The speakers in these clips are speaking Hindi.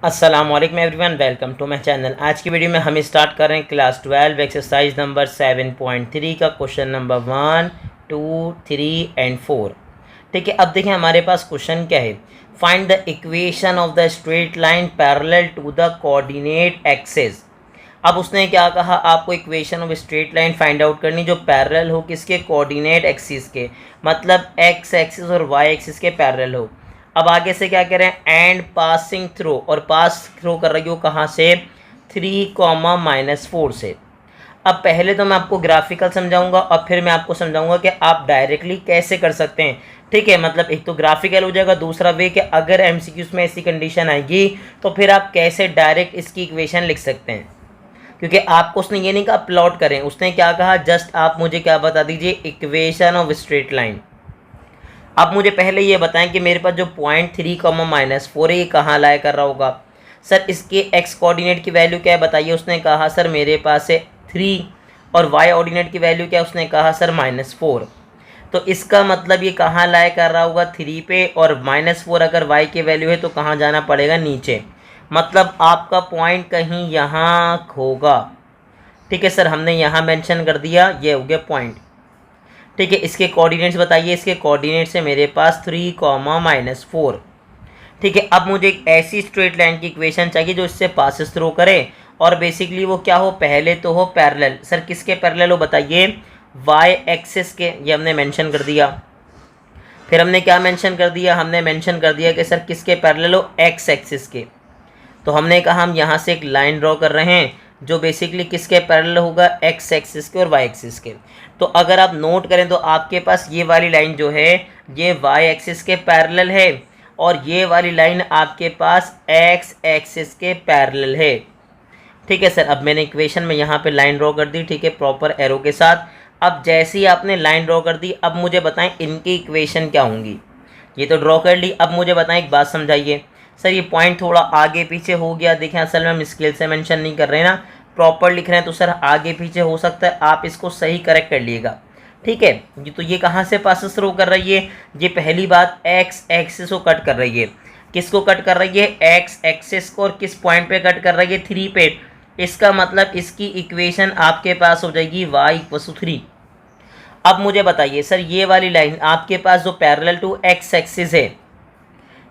अस्सलामुअलैकुम everyone, welcome to my channel. आज की वीडियो में हम स्टार्ट कर रहे हैं क्लास 12 एक्सरसाइज नंबर 7.3 का क्वेश्चन नंबर 1, 2, 3 एंड 4। ठीक है, अब देखें हमारे पास क्वेश्चन क्या है। Find the equation of the straight line parallel to the coordinate axis. अब उसने क्या कहा, आपको equation of straight line find out करनी जो पैरेलल हो किसके, कोऑर्डिनेट एक्सिस के, मतलब एक्स एक्सिस और वाई एक्सिस के पैरेलल हो। अब आगे से क्या कह रहे हैं, एंड पासिंग थ्रू, और पास थ्रू कर रही हो कहाँ से, 3, -4 से। अब पहले तो मैं आपको ग्राफिकल समझाऊंगा और फिर मैं आपको समझाऊंगा कि आप डायरेक्टली कैसे कर सकते हैं। ठीक है, मतलब एक तो ग्राफिकल हो जाएगा, दूसरा वे कि अगर एमसीक्यूज में ऐसी कंडीशन आएगी तो फिर आप कैसे डायरेक्ट इसकी इक्वेशन लिख सकते हैं। क्योंकि आपको उसने ये नहीं कहा प्लॉट करें, उसने क्या कहा, जस्ट आप मुझे क्या बता दीजिए, इक्वेशन ऑफ स्ट्रेट लाइन। अब मुझे पहले ये बताएं कि मेरे पास जो पॉइंट 3, -4 है ये कहाँ लाया कर रहा होगा। सर इसके एक्स कोऑर्डिनेट की वैल्यू क्या है बताइए। उसने कहा सर मेरे पास है 3, और वाई ऑर्डिनेट की वैल्यू क्या है, उसने कहा सर -4। तो इसका मतलब ये कहाँ लाया कर रहा होगा, 3 पे, और -4 अगर वाई की वैल्यू है तो कहाँ जाना पड़ेगा, नीचे। मतलब आपका पॉइंट कहीं यहाँ होगा। ठीक है सर, हमने यहाँ मेंशन कर दिया, ये हो गया पॉइंट। ठीक है, इसके कोऑर्डिनेट्स बताइए। इसके कोऑर्डिनेट्स है मेरे पास 3, ठीक है। अब मुझे एक ऐसी स्ट्रेट लाइन की इक्वेशन चाहिए जो इससे पासेस थ्रू करे, और बेसिकली वो क्या हो, पहले तो हो पैरेलल। सर किसके पैरेलल हो बताइए, वाई एक्सिस के, ये हमने मेंशन कर दिया। फिर हमने क्या मेंशन कर दिया, हमने मेंशन कर दिया कि सर किसके पैरेलल हो, एक्स एक्सिस के। तो हमने कहा हम यहाँ से एक लाइन ड्रॉ कर रहे हैं जो बेसिकली किसके पैरेलल होगा, एक्स एक्सिस के और वाई एक्सिस के। तो अगर आप नोट करें तो आपके पास ये वाली लाइन जो है ये वाई एक्सिस के पैरेलल है, और ये वाली लाइन आपके पास एक्स एक्सिस के पैरेलल है। ठीक है सर, अब मैंने इक्वेशन में यहाँ पे लाइन ड्रॉ कर दी, ठीक है, प्रॉपर एरो के साथ। अब जैसे ही आपने लाइन ड्रॉ कर दी, अब मुझे बताएं इनकी इक्वेशन क्या होंगी। ये तो ड्रॉ कर ली, अब मुझे बताएं एक बात समझाइए। सर ये पॉइंट थोड़ा आगे पीछे हो गया, देखें असल में हम स्केल से मेंशन नहीं कर रहे हैं ना, प्रॉपर लिख रहे हैं, तो सर आगे पीछे हो सकता है, आप इसको सही करेक्ट कर लीजिएगा। ठीक है, ये तो ये कहाँ से पासेस थ्रू कर रही है, ये पहली बात एक्स एक्सिस को कट कर रही है। किसको कट कर रही है, एक्स एक्सिस को, और किस पॉइंट पे कट कर रही है, 3 पे। इसका मतलब इसकी इक्वेशन आपके पास हो जाएगी y=3। अब मुझे बताइए सर ये वाली लाइन आपके पास जो पैरेलल टू एक्स एक्सिस है,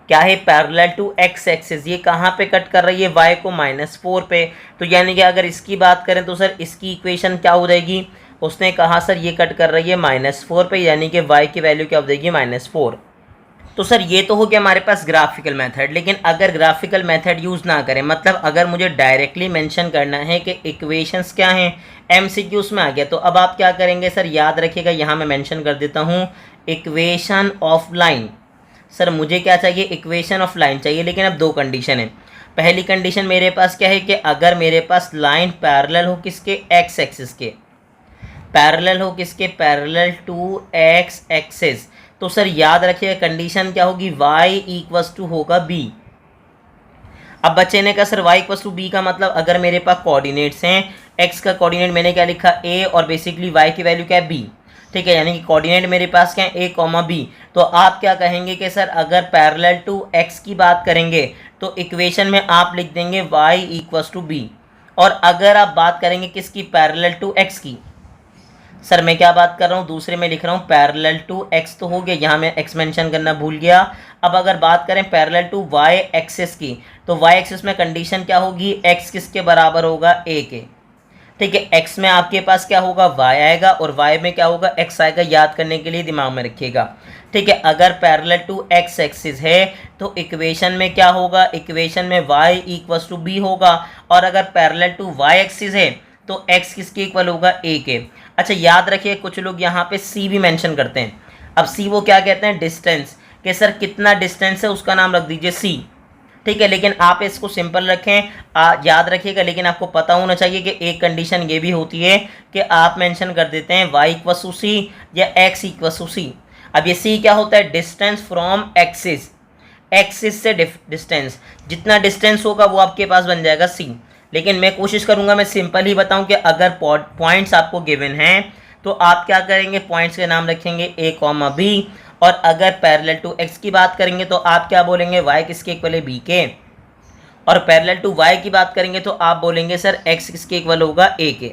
क्या है, पैरेलल टू एक्स एक्सिस, ये कहाँ पे कट कर रही है, y को -4 पे। तो यानी कि अगर इसकी बात करें तो सर इसकी इक्वेशन क्या हो जाएगी, उसने कहा सर ये कट कर रही है -4 पे, यानी कि y की वैल्यू क्या हो जाएगी, -4। तो सर ये तो हो गया हमारे पास ग्राफिकल मेथड। लेकिन अगर ग्राफिकल मेथड यूज़ ना करें, मतलब अगर मुझे डायरेक्टली मेंशन करना है कि इक्वेशंस क्या हैं, एमसीक्यूज में आ गया, तो अब आप क्या करेंगे सर, याद रखिएगा, यहाँ मैं मेंशन कर देता हूँ इक्वेशन ऑफ लाइन। सर मुझे क्या चाहिए, इक्वेशन ऑफ लाइन चाहिए, लेकिन अब दो कंडीशन है। पहली कंडीशन मेरे पास क्या है कि अगर मेरे पास लाइन पैरेलल हो किसके, एक्स एक्सिस के, पैरेलल हो किसके, पैरेलल टू एक्स एक्सिस। तो सर याद रखिए कंडीशन क्या होगी, y होगा b। अब बच्चे ने कहा सर y b का मतलब अगर मेरे पास कोऑर्डिनेट्स हैं, x का कोऑर्डिनेट मैंने क्या लिखा a, और बेसिकली y की वैल्यू क्या है b। ठीक है, यानी कि कोऑर्डिनेट मेरे पास क्या है, a, b। तो आप क्या कहेंगे कि सर अगर पैरेलल टू x की बात करेंगे तो इक्वेशन में आप लिख देंगे y=b। और अगर आप बात करेंगे किसकी, पैरेलल टू x की, सर मैं क्या बात कर रहा हूँ, दूसरे में लिख रहा हूँ पैरेलल टू एक्स, तो हो गया, यहाँ मैं एक्स मेंशन करना भूल गया। अब अगर बात करें पैरेलल टू वाई एक्सिस की, तो वाई एक्सिस में कंडीशन क्या होगी, एक्स किसके बराबर होगा, ए के। ठीक है, एक्स में आपके पास क्या होगा, वाई आएगा, और वाई में क्या होगा, एक्स आएगा। याद करने के लिए दिमाग में रखिएगा। ठीक है, अगर पैरेलल टू एक्स एक्सिस है तो इक्वेशन में क्या होगा, इक्वेशन में y=b होगा, और अगर पैरेलल टू वाई एक्सिस है तो x किसके इक्वल होगा, a के। अच्छा याद रखिए, कुछ लोग यहाँ पे c भी मेंशन करते हैं। अब c वो क्या कहते हैं, डिस्टेंस, कि सर कितना डिस्टेंस है उसका नाम रख दीजिए c। ठीक है, लेकिन आप इसको सिंपल रखें, याद रखिएगा, लेकिन आपको पता होना चाहिए कि एक कंडीशन ये भी होती है कि आप मेंशन कर देते हैं y=c या x=c। अब ये c क्या होता है, डिस्टेंस फ्रॉम एक्सिस, एक्सिस से डिस्टेंस, जितना डिस्टेंस होगा वो आपके पास बन जाएगा c। लेकिन मैं कोशिश करूंगा मैं सिंपल ही बताऊं कि अगर पॉइंट्स आपको गिवन हैं तो आप क्या करेंगे, पॉइंट्स के नाम रखेंगे a, b, और अगर पैरेलल टू x की बात करेंगे तो आप क्या बोलेंगे, y किसके इक्वल है, b के। और पैरेलल टू वाई की बात करेंगे तो आप बोलेंगे सर एक्स किसके इक्वल होगा, ए के।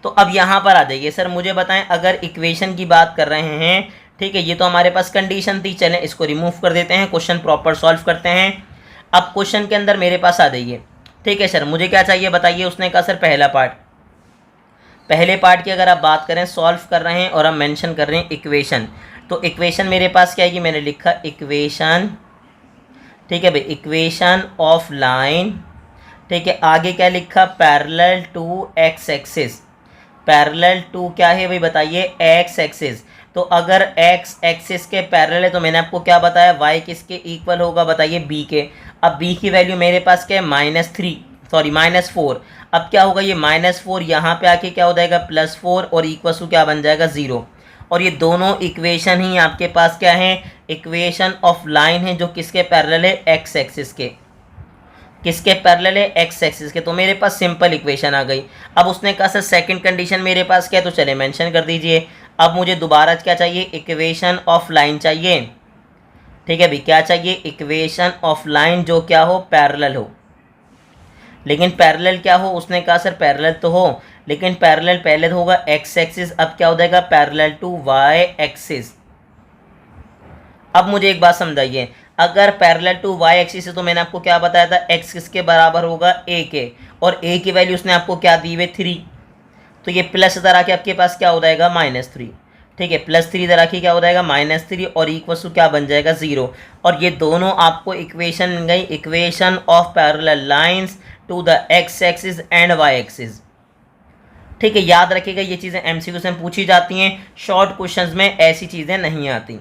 तो अब यहाँ पर आ जाइए सर, मुझे बताएं अगर इक्वेशन की बात कर रहे हैं, ठीक है, ये तो हमारे पास कंडीशन थी, चलें इसको रिमूव कर देते हैं, क्वेश्चन प्रॉपर सॉल्व करते हैं। अब क्वेश्चन के अंदर मेरे पास आ जाइए, ठीक है सर, मुझे क्या चाहिए बताइए। उसने कहा सर पहले पार्ट की अगर आप बात करें, सॉल्व कर रहे हैं और हम मेंशन कर रहे हैं इक्वेशन, तो इक्वेशन मेरे पास क्या आएगी, मैंने लिखा इक्वेशन, ठीक है भाई, इक्वेशन ऑफ लाइन, ठीक है, आगे क्या लिखा, parallel to x axis. Parallel to क्या है भाई बताइए, एक्स एक्सिस। तो अगर एक्स एक्सिस के पैरेलल है तो मैंने आपको क्या बताया, वाई किसके इक्वल होगा बताइए, बी के। अब बी की वैल्यू मेरे पास क्या है, -4। अब क्या होगा, ये -4 यहाँ पे आके क्या हो जाएगा, +4 और इक्वल टू क्या बन जाएगा, 0। और ये दोनों इक्वेशन ही आपके पास क्या है, इक्वेशन ऑफ लाइन है, जो किसके पैरेलल है, एक्स एक्सिस के। किसके पैरेलल है, एक्स एक्सिस के। तो मेरे पास सिंपल इक्वेशन आ गई। अब उसने कहा सर सेकंड कंडीशन मेरे पास क्या है, तो चले मेंशन कर दीजिए। अब मुझे दोबारा क्या चाहिए, इक्वेशन ऑफ लाइन चाहिए, ठीक है भाई, क्या चाहिए, इक्वेशन ऑफ लाइन जो क्या हो, पैरेलल हो। लेकिन पैरेलल क्या हो, उसने कहा सर पैरेलल तो हो, लेकिन पैरेलल पहले होगा एक्स एक्सिस, अब क्या हो जाएगा, पैरेलल टू वाई एक्सिस। अब मुझे एक बात समझाइए, अगर पैरेलल टू वाई एक्सिस है तो मैंने आपको क्या बताया था, एक्स किसके बराबर होगा, ए के, और ए की वैल्यू उसने आपको क्या दी हुई, 3। तो ये प्लस इधर आके आपके पास क्या हो जाएगा, -3, ठीक है, +3 इधर आके क्या हो जाएगा, -3, और इक्वल टू क्या बन जाएगा, 0। और ये दोनों आपको इक्वेशन मिल गई, equation of parallel lines to the x axis and y axis. ठीक है, याद रखिएगा ये चीज़ें एमसीक्यू से पूछी जाती हैं, शॉर्ट क्वेश्चंस में ऐसी चीज़ें नहीं आती।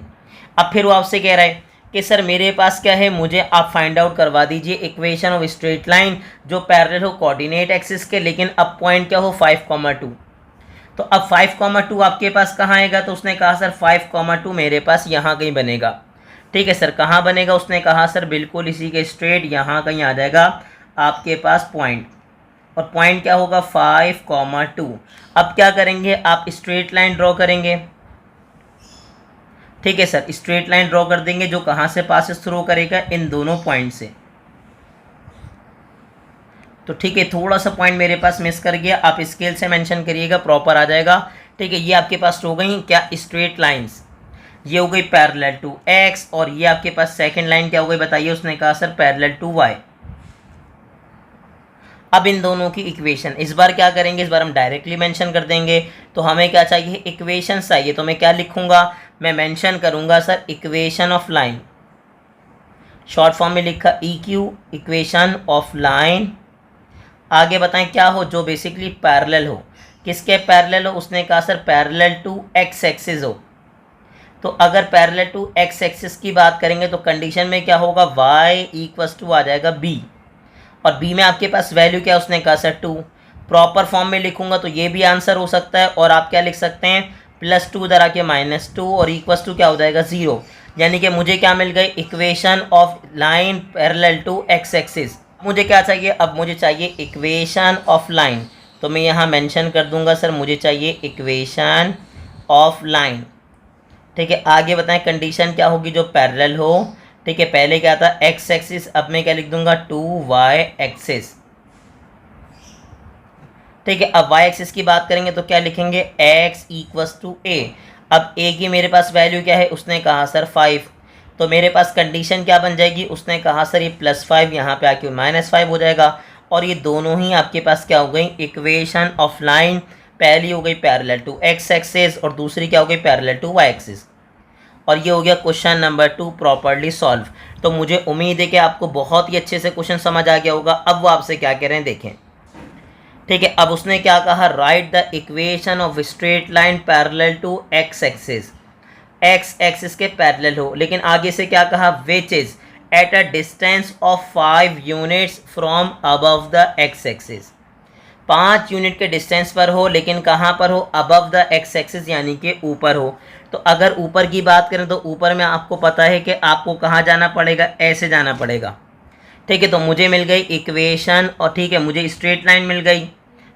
अब फिर वो आपसे कह रहा है कि सर मेरे पास क्या है, मुझे आप फाइंड आउट करवा दीजिए इक्वेशन ऑफ स्ट्रेट लाइन जो पैरेलल हो कोऑर्डिनेट एक्सिस के, लेकिन अब पॉइंट क्या हो, 5,2। तो अब 5,2 आपके पास कहाँ आएगा, तो उसने कहा सर 5,2 मेरे पास यहाँ कहीं बनेगा। ठीक है सर, कहाँ बनेगा, उसने कहा सर बिल्कुल इसी के स्ट्रेट यहाँ कहीं आ जाएगा आपके पास पॉइंट, और पॉइंट क्या होगा, 5,2। अब क्या करेंगे, आप स्ट्रेट लाइन ड्रॉ करेंगे। ठीक है सर, स्ट्रेट लाइन ड्रॉ कर देंगे जो कहाँ से पासेस थ्रू करेगा, इन दोनों पॉइंट से। तो ठीक है, थोड़ा सा पॉइंट मेरे पास मिस कर गया, आप स्केल से मेंशन करिएगा, प्रॉपर आ जाएगा। ठीक है, ये आपके पास हो गई क्या, स्ट्रेट लाइंस, ये हो गई पैरेलल टू एक्स, और ये आपके पास सेकंड लाइन क्या हो गई बताइए, उसने कहा सर पैरेलल टू वाई। अब इन दोनों की इक्वेशन इस बार क्या करेंगे, इस बार हम डायरेक्टली मेंशन कर देंगे। तो हमें क्या चाहिए, इक्वेशन चाहिए, तो मैं क्या लिखूंगा, मैं मेंशन करूंगा sir equation of line, short form में लिखा EQ, इक्वेशन ऑफ लाइन। आगे बताएं क्या हो, जो बेसिकली पैरेलल हो। किसके पैरेलल हो, उसने कहा sir parallel to x axis हो। तो अगर पैरेलल टू एक्स एक्सिस की बात करेंगे तो कंडीशन में क्या होगा, y इक्वल्स टू आ जाएगा b, और b में आपके पास वैल्यू क्या है, उसने कहा सर 2। प्रॉपर फॉर्म में लिखूंगा तो ये भी आंसर हो सकता है, और आप क्या लिख सकते हैं, +2 इधर आके -2, और इक्वल्स टू क्या हो जाएगा, 0। यानी कि मुझे क्या मिल गई, equation of line parallel to x axis. मुझे क्या चाहिए, अब मुझे चाहिए इक्वेशन ऑफ लाइन, तो मैं यहाँ मेंशन कर दूंगा सर मुझे चाहिए इक्वेशन ऑफ लाइन। ठीक है, आगे बताएं कंडीशन क्या होगी, जो पैरेलल हो। ठीक है, पहले क्या था एक्स एक्सिस, अब मैं क्या लिख दूंगा 2y एक्सिस। ठीक है, अब y एक्सिस की बात करेंगे तो क्या लिखेंगे, x इक्वल्स टू a। अब a की मेरे पास वैल्यू क्या है, उसने कहा सर 5। तो मेरे पास कंडीशन क्या बन जाएगी, उसने कहा सर ये +5 यहाँ पे आके -5 हो जाएगा, और ये दोनों ही आपके पास क्या हो गई, इक्वेशन ऑफ लाइन। पहली हो गई पैरेलल टू एक्स एक्सिस, और दूसरी क्या हो गई, पैरेलल टू वाई एक्सिस। और ये हो गया क्वेश्चन नंबर 2 प्रॉपर्ली सॉल्व। तो मुझे उम्मीद है कि आपको बहुत ही अच्छे से क्वेश्चन समझ आ गया होगा। अब वो आपसे क्या कह रहे हैं देखें। ठीक है, अब उसने क्या कहा, write the equation of straight line parallel to x axis, x axis के पैरेलल हो, लेकिन आगे से क्या कहा, which is at a distance of 5 units from above the x axis. 5 unit के डिस्टेंस पर हो, लेकिन कहाँ पर हो, अबव द एक्स एक्सिस यानी कि ऊपर हो। तो अगर ऊपर की बात करें तो ऊपर में आपको पता है कि आपको कहाँ जाना पड़ेगा, ऐसे जाना पड़ेगा। ठीक है, तो मुझे मिल गई इक्वेशन, और ठीक है मुझे स्ट्रेट लाइन मिल गई।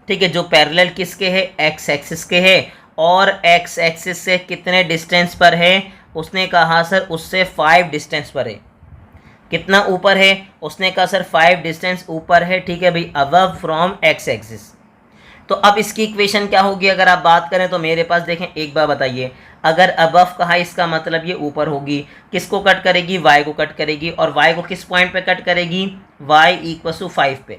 ठीक है, जो पैरेलल किसके है, एक्स एक्सिस के है, और एक्स एक्सिस से कितने डिस्टेंस पर है, उसने कहा सर उससे 5 डिस्टेंस पर है। कितना ऊपर है, उसने कहा सर 5 डिस्टेंस ऊपर है, ठीक है भाई, अबव फ्रॉम एक्स एक्सिस। तो अब इसकी इक्वेशन क्या होगी अगर आप बात करें तो मेरे पास देखें, एक बार बताइए, अगर अबव कहा इसका मतलब ये ऊपर होगी, किसको कट करेगी, y को कट करेगी, और y को किस पॉइंट पे कट करेगी, y = 5 पे,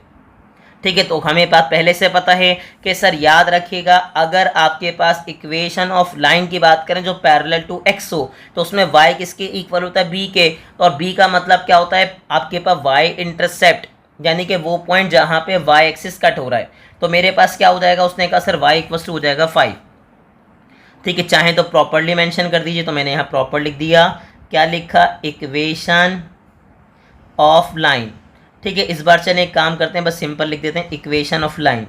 ठीक है। तो हमें बात पहले से पता है कि सर याद रखिएगा, अगर आपके पास इक्वेशन ऑफ लाइन की बात करें जो पैरेलल टू x हो, तो उसमें y किसके इक्वल होता है, b के, और b का मतलब क्या होता है, आपके पास y इंटरसेप्ट, यानी कि वो पॉइंट जहाँ पे y एक्सिस कट हो रहा है। तो मेरे पास क्या हो जाएगा, उसने कहा सर y = हो जाएगा 5, ठीक है। चाहे तो प्रॉपर्ली मेंशन कर दीजिए, तो मैंने यहाँ प्रॉपर लिख दिया, क्या लिखा, इक्वेशन ऑफ लाइन, ठीक है। इस बार चलिए एक काम करते हैं, बस सिंपल लिख देते हैं इक्वेशन ऑफ लाइन।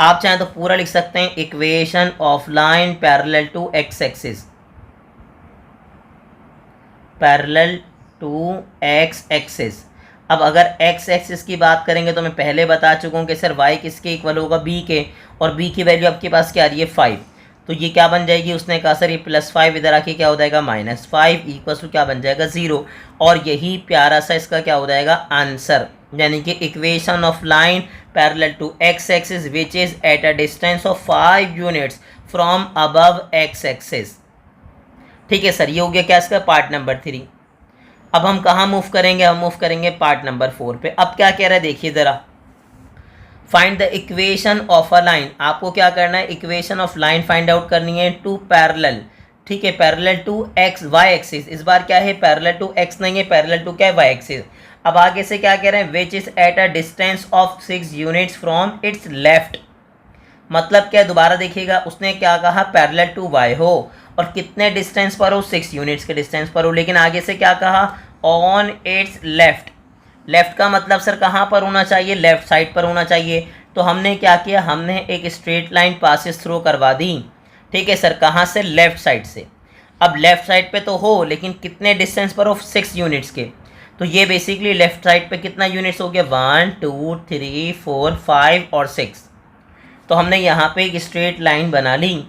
आप चाहें तो पूरा लिख सकते हैं, equation of line parallel to x axis, parallel to x axis. अब अगर एक्स एक्सिस की बात करेंगे तो मैं पहले बता चुका हूँ कि सर y किसके इक्वल होगा, b के, और b की वैल्यू आपके पास क्या आ रही है, 5। तो ये क्या बन जाएगी, उसने कहा सर ये +5 इधर आके क्या हो जाएगा, -5 = क्या बन जाएगा, 0। और यही प्यारा सा इसका क्या हो जाएगा, आंसर, यानी कि equation of line parallel to x axis which is at a distance of 5 units from above x axis, ठीक है सर। ये हो गया क्या, इसका पार्ट नंबर 3। अब हम कहाँ मूव करेंगे, हम मूव करेंगे पार्ट नंबर 4 पे। अब क्या कह रहा है देखिए ज़रा, find the equation of a line. आपको क्या करना है, equation of line find out करनी है टू पैरेलल, ठीक है, parallel to x y axis. इस बार क्या है, पैरेलल टू एक्स नहीं है, पैरेलल टू क्या है, वाई एक्सिस। अब आगे से क्या कह रहे हैं, विच is at a distance of 6 units from its left. मतलब क्या, दोबारा देखिएगा, उसने क्या कहा, पैरेलल टू वाई हो, और कितने डिस्टेंस पर हो, 6 यूनिट्स के डिस्टेंस पर हो, लेकिन आगे से क्या कहा, ऑन इट्स लेफ्ट। लेफ्ट का मतलब सर कहाँ पर होना चाहिए, लेफ्ट साइड पर होना चाहिए। तो हमने क्या किया, हमने एक स्ट्रेट लाइन पासिस थ्रू करवा दी, ठीक है सर, कहाँ से, लेफ्ट साइड से। अब लेफ्ट साइड पे तो हो, लेकिन कितने डिस्टेंस पर हो, 6 यूनिट्स के। तो ये बेसिकली लेफ्ट साइड पे कितना यूनिट्स हो गया, 1 2 3 4 5 और 6। तो हमने यहाँ पे एक स्ट्रेट लाइन बना ली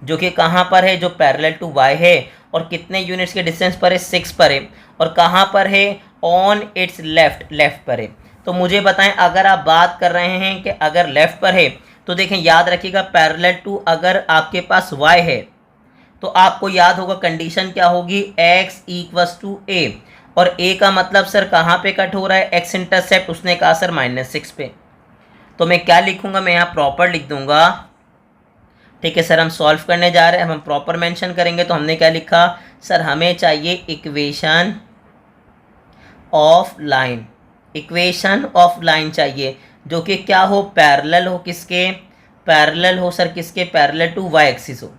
जो कि कहाँ पर है, जो पैरेलल टू वाई है, और कितने यूनिट्स के डिस्टेंस पर है, 6 पर है, और कहाँ पर है, ऑन इट्स लेफ्ट, लेफ्ट पर है। तो मुझे बताएं, अगर आप बात कर रहे हैं कि अगर लेफ्ट पर है, तो देखें याद रखिएगा, पैरेलल टू अगर आपके पास y है तो आपको याद होगा कंडीशन क्या होगी, x = a, और a का मतलब सर कहाँ पे कट हो रहा है, x इंटरसेप्ट, उसने कहा सर -6 पे। तो मैं क्या लिखूंगा, मैं यहाँ प्रॉपर लिख दूंगा, ठीक है सर। हम सॉल्व करने जा रहे हैं, हम प्रॉपर मेंशन करेंगे। तो हमने क्या लिखा, सर हमें चाहिए equation of line, equation of line चाहिए जो कि क्या हो, पैरेलल हो, किसके, पैरेलल हो सर, किसके, पैरेलल टू वाई एक्सिस हो।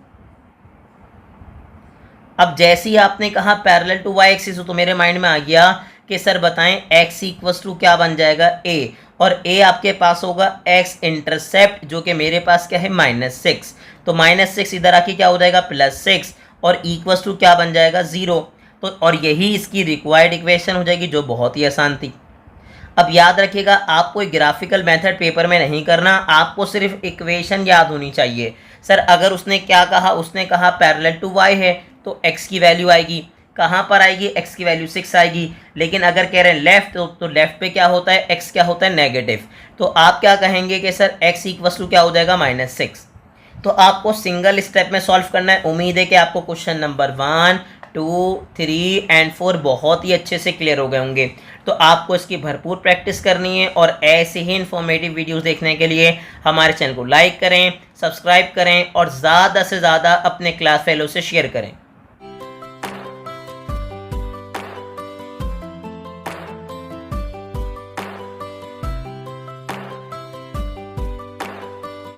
अब जैसे ही आपने कहा पैरेलल टू वाई एक्सिस हो, तो मेरे माइंड में आ गया कि सर बताएं x = क्या बन जाएगा, a, और a आपके पास होगा x इंटरसेप्ट, जो कि मेरे पास क्या है, -6। तो -6 इधर आके क्या हो जाएगा, +6, और = क्या बन जाएगा, 0। तो और यही इसकी रिक्वायर्ड इक्वेशन हो जाएगी, जो बहुत ही आसान थी। अब याद रखिएगा, आपको कोई ग्राफिकल मेथड पेपर में नहीं करना, आपको सिर्फ इक्वेशन याद होनी चाहिए। सर अगर उसने क्या कहा, उसने कहा पैरेलल टू वाई है, तो x की वैल्यू आएगी, कहाँ पर आएगी, x की वैल्यू 6 आएगी। लेकिन अगर कह रहे हैं लेफ्ट, तो लेफ्ट पे क्या होता है, x क्या होता है, नेगेटिव। तो आप क्या कहेंगे कि सर x = क्या हो जाएगा, -6। तो आपको सिंगल स्टेप में सॉल्व करना है। उम्मीद है कि आपको क्वेश्चन नंबर 1 2 3 एंड 4 बहुत ही अच्छे से क्लियर हो गए होंगे। तो आपको इसकी भरपूर प्रैक्टिस करनी है, और ऐसे ही इन्फॉर्मेटिव वीडियोस देखने के लिए हमारे चैनल को लाइक करें, सब्सक्राइब करें, और ज़्यादा से ज़्यादा अपने क्लास फेलो से शेयर करें।